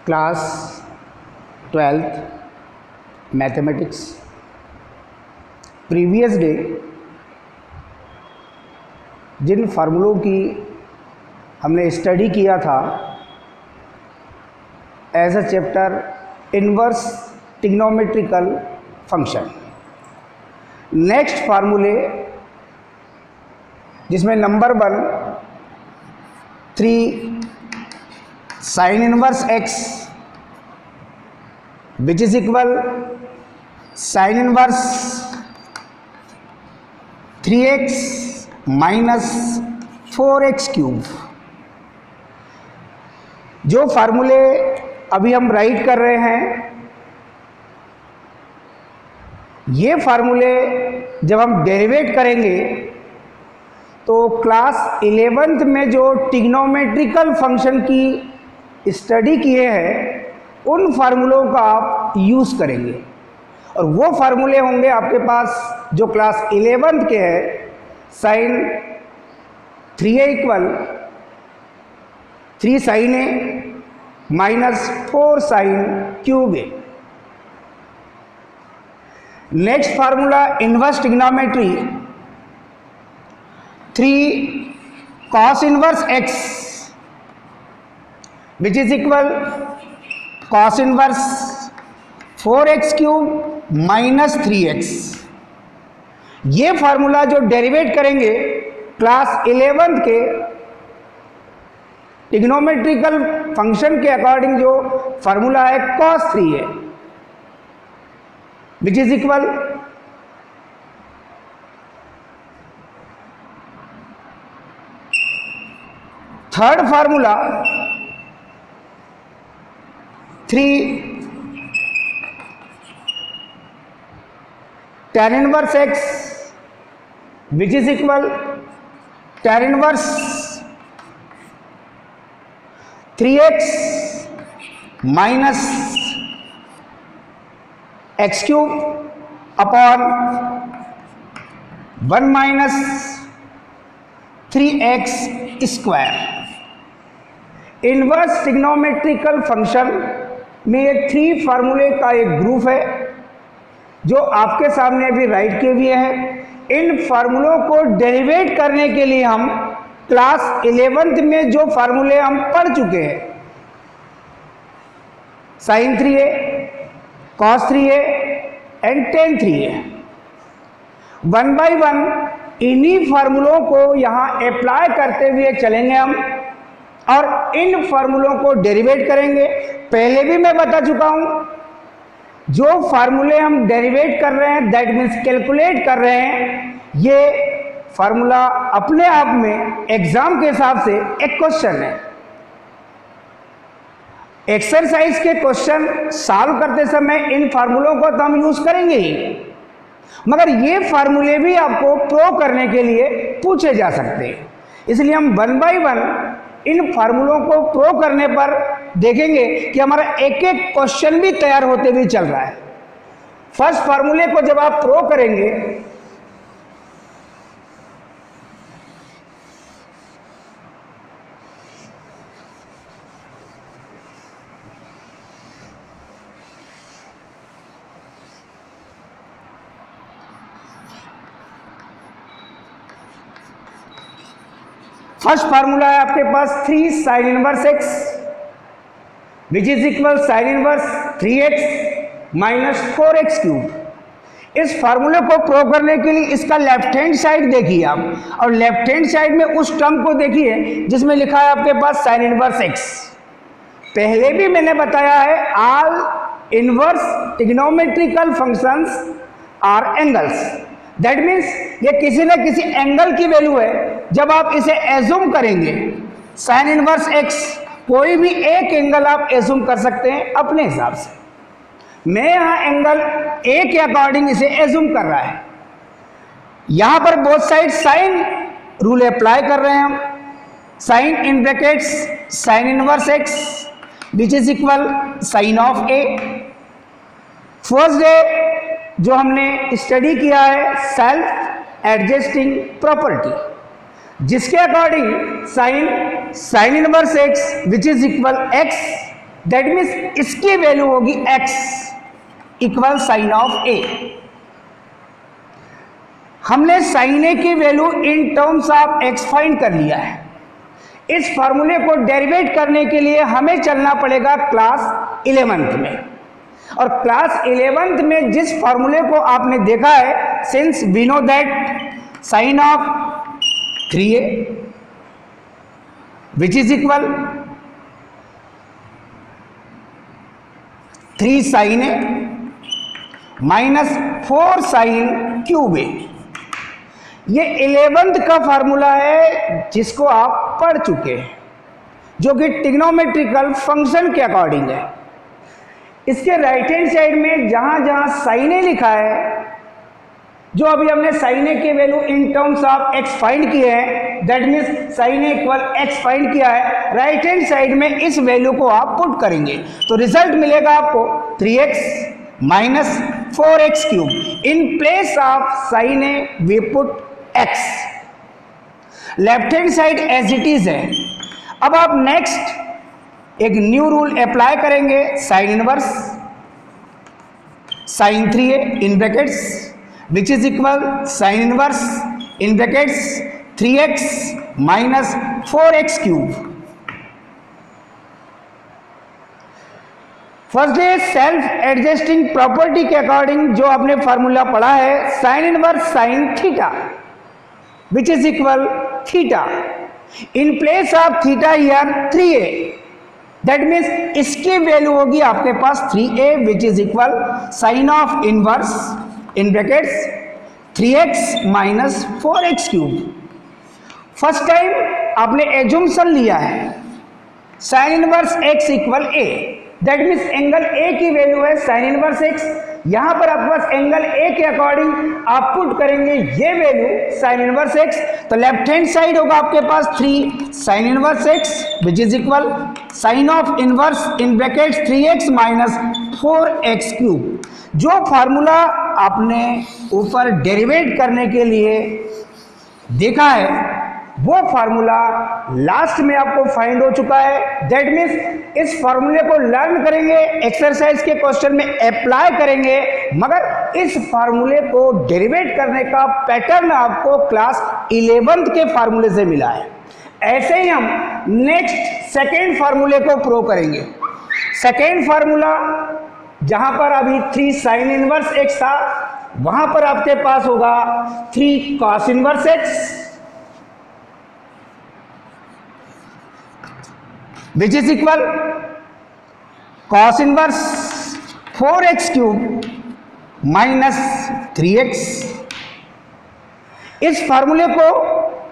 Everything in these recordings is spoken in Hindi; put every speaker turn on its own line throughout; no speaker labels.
Class 12th mathematics. Previous day जिन फार्मूलों की हमने स्टडी किया था as a chapter inverse trigonometrical function, next फार्मूले जिसमें number 1 3 sine inverse x which is equal sine inverse 3x minus 4x cube. जो फार्मूले अभी हम राइट कर रहे हैं, ये फार्मूले जब हम डेरिवेट करेंगे तो क्लास 11th में जो ट्रिग्नोमेट्रिकल फंक्शन की स्टडी किए हैं उन फार्मूलों का आप यूज़ करेंगे, और वो फार्मूले होंगे आपके पास जो क्लास 11th के हैं। Sine 3a equal 3 sine a minus 4 sine cube a. Next formula inverse trigonometry 3 cos inverse x which is equal cos inverse 4x cube minus 3x। ये फार्मूला जो डेरिवेट करेंगे क्लास 11th के ट्रिग्नोमेट्रिकल फंक्शन के अकॉर्डिंग, जो फार्मूला है cos 3a which is equal third formula 3 tan inverse x which is equal tan inverse 3x minus x cube upon 1 minus 3x square. Inverse trigonometrical function में ये 3 फार्मूले का एक ग्रुप है जो आपके सामने अभी राइट किए हुए हैं। इन फार्मूलों को डेरिवेट करने के लिए हम क्लास 11th में जो फार्मूले हम पढ़ चुके हैं, sine 3a cos 3a and tan 3a, 1 by 1 इन्हीं फार्मूलों को यहाँ अप्लाई करते हुए चलेंगे हम, और इन फार्मूलों को डेरिवेट करेंगे। पहले भी मैं बता चुका हूं, जो फार्मूले हम डेरिवेट कर रहे हैं, दैट मीन्स कैलकुलेट कर रहे हैं, ये फार्मूला अपने आप में एग्जाम के हिसाब से एक क्वेश्चन है। एक्सरसाइज के क्वेश्चन सॉल्व करते समय इन फार्मूलों को तो हम यूज करेंगे ही, मगर ये फार्मूले भी आपको प्रूव करने के लिए पूछे जा सकते हैं। इसलिए हम 1 बाय 1 इन फार्मूलों को प्रूव करने पर देखेंगे कि हमारा एक एक क्वेश्चन भी तैयार होते हुए चल रहा है। फर्स्ट फार्मूले को जब आप प्रूव करेंगे, फर्स्ट फार्मूला है आपके पास 3 sine inverse x which is equal sine inverse 3x minus 4x cube. इस फार्मूले को प्रूव करने के लिए इसका लेफ्ट हैंड साइड देखिए आप, और लेफ्ट हैंड साइड में उस टर्म को देखिए जिसमें लिखा है आपके पास साइन इनवर्स x। पहले भी मैंने बताया है, all inverse trigonometrical functions are angles. That means ये किसी न किसी एंगल की वैल्यू है। जब आप इसे एज्यूम करेंगे साइन इनवर्स x, कोई भी एक एंगल आप एज्यूम कर सकते हैं अपने हिसाब से। मैं यहां एंगल a के अकॉर्डिंग इसे एज्यूम कर रहा है। यहां पर both side sine rule apply कर रहे हैं हम। Sine in brackets sine inverse x which is equal sine of a। First day जो हमने स्टडी किया है सेल्फ एडजस्टिंग प्रॉपर्टी, जिसके according sine inverse x which is equal x that means इसकी वैल्यू होगी x equal sine of a। हमने साइन ए की value in terms of x find कर लिया है। इस फॉर्मूले को डेरिवेट करने के लिए हमें चलना पड़ेगा क्लास 11th में, और क्लास 11th में जिस फॉर्मूले को आपने देखा है, since we know that sine of 3a which is equal 3 sine a minus 4 sine cube a. ये 11th का फॉर्मूला है जिसको आप पढ़ चुके हैं, जो कि ट्रिग्नोमेट्रिकल फंक्शन के अकॉर्डिंग है। इसके राइट हैंड साइड में जहां जहां साइन ए लिखा है, जो अभी हमने साइन ए की value in terms of x find किए हैं, that means sign A equal x find किया है, राइट हैंड साइड में इस वैल्यू को आप पुट करेंगे तो रिजल्ट मिलेगा आपको 3x minus 4x cube. In place of sine a we put x। Left hand side as it is है। अब आप नेक्स्ट एक न्यू रूल अप्लाई करेंगे, sine inverse sine 3a in brackets which is equal sine inverse in brackets 3x minus 4x cube. First day self adjusting property के अकॉर्डिंग जो आपने फॉर्मूला पढ़ा है, sine inverse sine theta which is equal theta. In place of theta here 3a, that means इसकी वैल्यू होगी आपके पास 3a which is equal sine of inverse in brackets 3x minus 4x cube. First time आपने एजुम्पशन लिया है sine inverse x equal a, that means angle a की वैल्यू है साइन इनवर्स x। यहां पर आपके पास एंगल a के अकॉर्डिंग आप पुट करेंगे ये वैल्यू साइन इनवर्स x, तो लेफ्ट हैंड साइड होगा आपके पास 3 sine inverse x which is equal sine of inverse in bracket 3x minus 4x cube. जो फार्मूला आपने ऊपर डेरिवेट करने के लिए देखा है वो फार्मूला लास्ट में आपको फाइंड हो चुका है। दैट मीन्स इस फार्मूले को लर्न करेंगे, एक्सरसाइज के क्वेश्चन में अप्लाई करेंगे, मगर इस फार्मूले को डेरिवेट करने का पैटर्न आपको क्लास 11th के फार्मूले से मिला है। ऐसे ही हम नेक्स्ट सेकेंड फार्मूले को प्रूव करेंगे। सेकेंड फार्मूला जहां पर अभी 3 साइन इनवर्स x था, वहां पर आपके पास होगा 3 cos inverse x which is equal cos inverse 4x cube minus 3x। इस फार्मूले को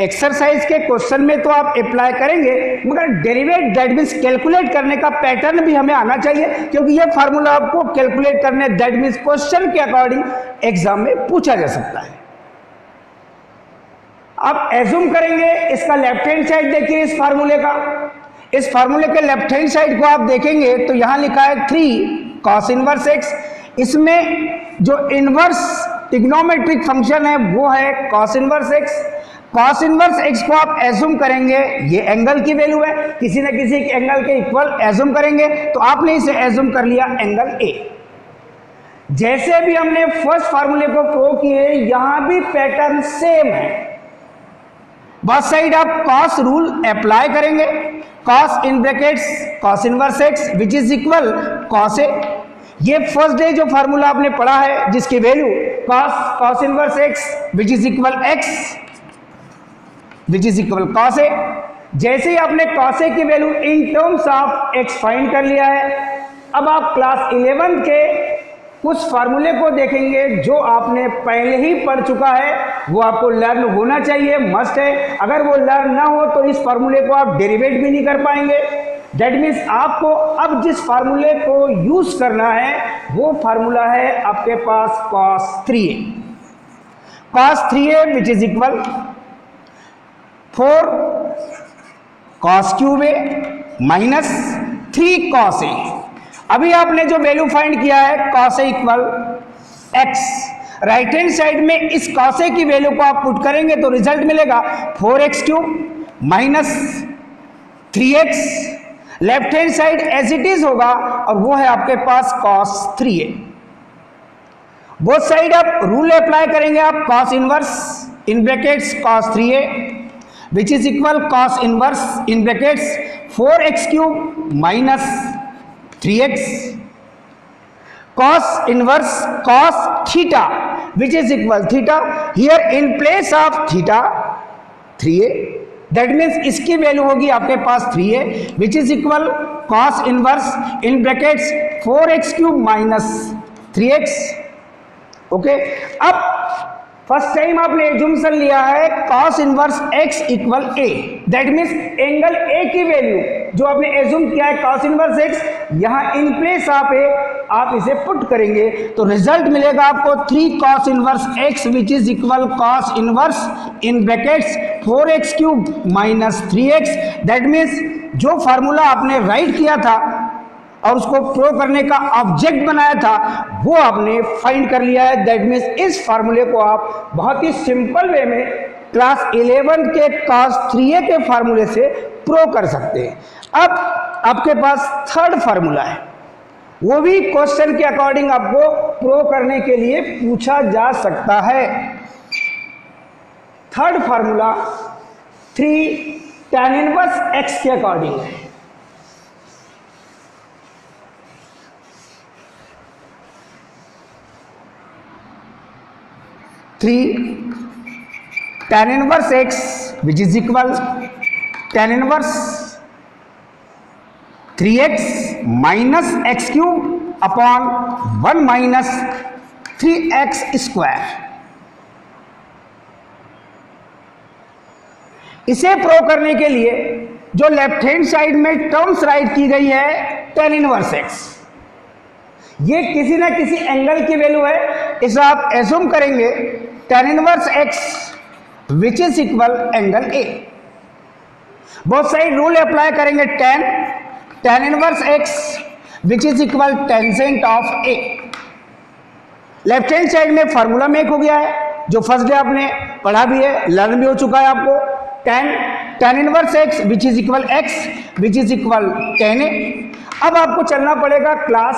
एक्सरसाइज के क्वेश्चन में तो आप अप्लाई करेंगे, मगर डेरिवेट दैट मीन्स कैलकुलेट करने का पैटर्न भी हमें आना चाहिए, क्योंकि ये फार्मूला आपको कैलकुलेट करने दैट मीन्स क्वेश्चन के अकॉर्डिंग एग्जाम में पूछा जा सकता है। आप एज्यूम करेंगे, इसका लेफ्ट हैंड साइड देखिए इस फार्मूले का, इस फार्मूले के लेफ्ट हैंड साइड को आप देखेंगे तो यहां लिखा है 3 कॉस इनवर्स x। इसमें जो इनवर्स ट्रिग्नोमेट्रिक फंक्शन है वो है cos inverse x। Cos inverse x को आप एज्यूम करेंगे, ये एंगल की वैल्यू है, किसी न किसी एंगल के इक्वल एज्यूम करेंगे, तो आपने इसे एज्यूम कर लिया एंगल a। जैसे भी हमने फर्स्ट फार्मूले को प्रूव किए, यहां भी पैटर्न सेम है। बोथ साइड आप कॉस रूल अप्लाई करेंगे, cos in brackets cos inverse x which is equal cos a. ये फर्स्ट डे जो फार्मूला आपने पढ़ा है जिसकी value cos inverse x which is equal x which is equal cos a. जैसे ही आपने कॉस ए की value in terms of x find कर लिया है, अब आप क्लास 11 के कुछ फार्मूले को देखेंगे जो आपने पहले ही पढ़ चुका है, वो आपको लर्न होना चाहिए, मस्ट है। अगर वो लर्न ना हो तो इस फार्मूले को आप डेरिवेट भी नहीं कर पाएंगे। दैट मीन्स आपको अब जिस फार्मूले को यूज करना है वो फार्मूला है आपके पास cos 3a। cos 3a which is equal 4 cos cube a minus 3 cos a। अभी आपने जो वैल्यू फाइंड किया है cos a equal x, right hand side में इस cos a की वैल्यू को आप पुट करेंगे तो रिजल्ट मिलेगा 4x cube minus 3x। Left hand side as it is होगा और वो है आपके पास cos 3a। बोथ साइड आप रूल अप्लाई करेंगे आप cos inverse in brackets cos 3a which is equal cos inverse in brackets 4x³ minus 3x cos inverse cos theta which is equal theta here in place of theta 3a, that means इसकी वैल्यू होगी आपके पास 3a which is equal cos inverse in brackets 4x³ minus 3x। Okay, अब फर्स्ट टाइम आपने एज्यूम्पशन लिया है cos inverse x equal a, that means angle a की वैल्यू जो आपने एज्यूम किया है cos इनवर्स x, यहां इन प्लेस ऑफ a आप इसे पुट करेंगे तो रिजल्ट मिलेगा आपको 3 cos inverse x which is equal cos inverse in brackets 4x³ minus 3x। That means जो फार्मूला आपने राइट किया था और उसको प्रूव करने का ऑब्जेक्ट बनाया था वो आपने फाइंड कर लिया है। दैट मीन्स इस फार्मूले को आप बहुत ही सिंपल वे में क्लास 11 के cos 3a के फार्मूले से प्रूव कर सकते हैं। अब आपके पास थर्ड फार्मूला है, वो भी क्वेश्चन के अकॉर्डिंग आपको प्रूव करने के लिए पूछा जा सकता है। Third formula 3 tan inverse x के अकॉर्डिंग है। 3 tan inverse x which is equal tan inverse 3x minus x³ upon 1 minus 3x square। इसे प्रूव करने के लिए जो लेफ्ट हैंड साइड में टर्म्स राइट की गई है tan इनवर्स x, ये किसी ना किसी एंगल की वैल्यू है, इसे आप एज्यूम करेंगे tan inverse x which is equal angle a। Both side rule apply करेंगे tan inverse x which is equal tangent of a। Left hand side में फार्मूला मेक हो गया है जो फर्स्ट डे आपने पढ़ा भी है, लर्न भी हो चुका है आपको। tan inverse x which is equal x which is equal tan a। अब आपको चलना पड़ेगा क्लास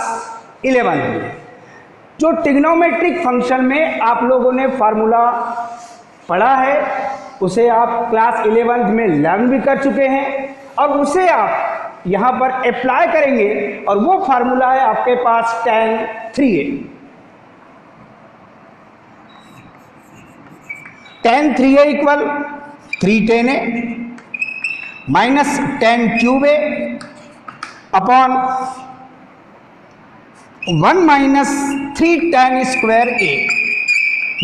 11 में, जो ट्रिग्नोमेट्रिक फंक्शन में आप लोगों ने फार्मूला पढ़ा है उसे आप क्लास 11 में लर्न भी कर चुके हैं और उसे आप यहां पर अप्लाई करेंगे और वो फार्मूला है आपके पास tan 3a। tan 3a equal 3 tan a minus tan³ a upon 1 minus 3 tan square a।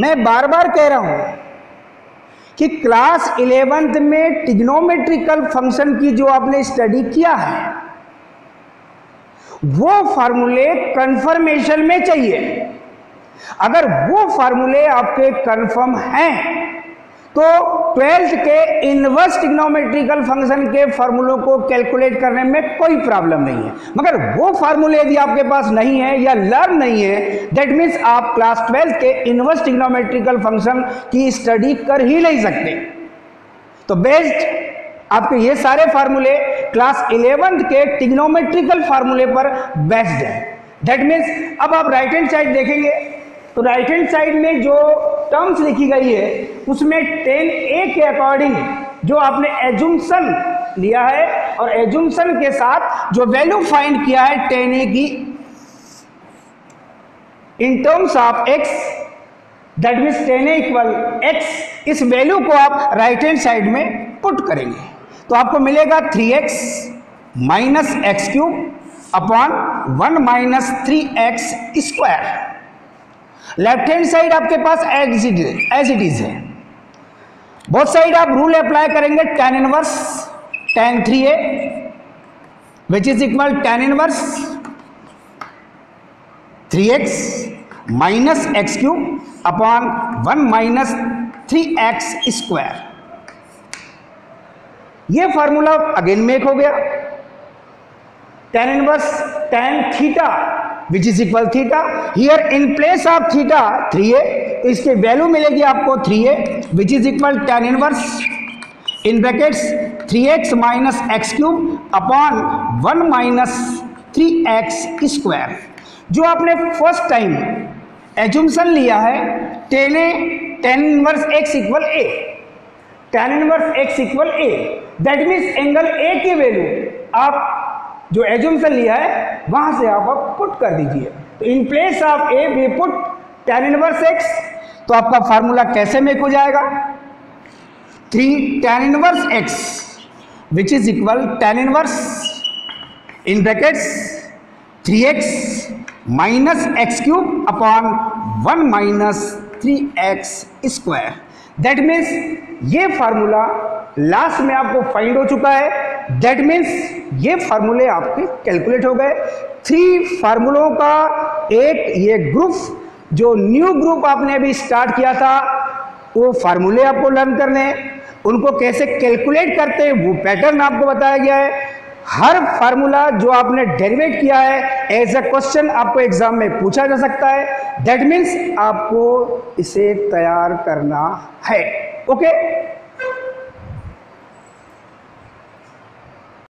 मैं बार बार कह रहा हूं कि क्लास 11th में ट्रिग्नोमेट्रिकल फंक्शन की जो आपने स्टडी किया है वो फार्मूले कंफर्मेशन में चाहिए। अगर वो फार्मूले आपके कंफर्म हैं तो 12th के इनवर्स ट्रिग्नोमेट्रिकल फंक्शन के फार्मूलों को कैलकुलेट करने में कोई प्रॉब्लम नहीं है। मगर वो फार्मूले यदि आपके पास नहीं है या लर्न नहीं है, दैट मीन्स आप क्लास 12th के इनवर्स ट्रिग्नोमेट्रिकल फंक्शन की स्टडी कर ही नहीं सकते। तो बेस्ड आपके ये सारे फार्मूले क्लास 11th के ट्रिग्नोमेट्रिकल फार्मूले पर बेस्ड है। दैट मीन्स अब आप राइट हैंड साइड देखेंगे तो राइट हैंड साइड में जो टर्म्स लिखी गई है उसमें tan a के अकॉर्डिंग जो आपने एज्यूम्पशन लिया है और एज्यूम्पशन के साथ जो वैल्यू फाइंड किया है tan a की इन terms of x, that means tan a equal x, इस वैल्यू को आप राइट हैंड साइड में पुट करेंगे तो आपको मिलेगा 3x minus x³ upon 1 minus 3x square. Left hand side आपके पास एज इट इज है। बोथ साइड आप रूल अप्लाई करेंगे tan inverse tan 3a which is equal tan inverse 3x minus x³ upon 1 minus 3x square. ये फॉर्मूला अगेन मेक हो गया tan inverse tan theta which is equal theta, here in place of theta 3a, तो इसकी वैल्यू मिलेगी आपको 3a which is equal tan inverse in brackets 3x minus x cube upon 1 minus 3x square. जो आपने फर्स्ट टाइम एजुम्पशन लिया है tan inverse x equal a, tan inverse x equal a, that means angle a की वैल्यू आप जो एजुम्पशन लिया है वहां से आप पुट कर दीजिए। तो in place of a we put tan inverse x, तो आपका फार्मूला कैसे मेक हो जाएगा, 3 tan inverse x which is equal tan inverse in brackets 3x minus x cube upon 1 minus 3x square. That means ये फार्मूला लास्ट में आपको फाइंड हो चुका है। दैट मीन्स ये फार्मूले आपके कैलकुलेट हो गए। 3 फार्मूलों का एक ये ग्रुप, जो न्यू ग्रुप आपने अभी स्टार्ट किया था, वो फार्मूले आपको लर्न करने हैं। उनको कैसे कैलकुलेट करते हैं वो पैटर्न आपको बताया गया है। हर फार्मूला जो आपने डेरिवेट किया है एज अ क्वेश्चन आपको एग्जाम में पूछा जा सकता है। दैट मीन्स आपको इसे तैयार करना है। ओके।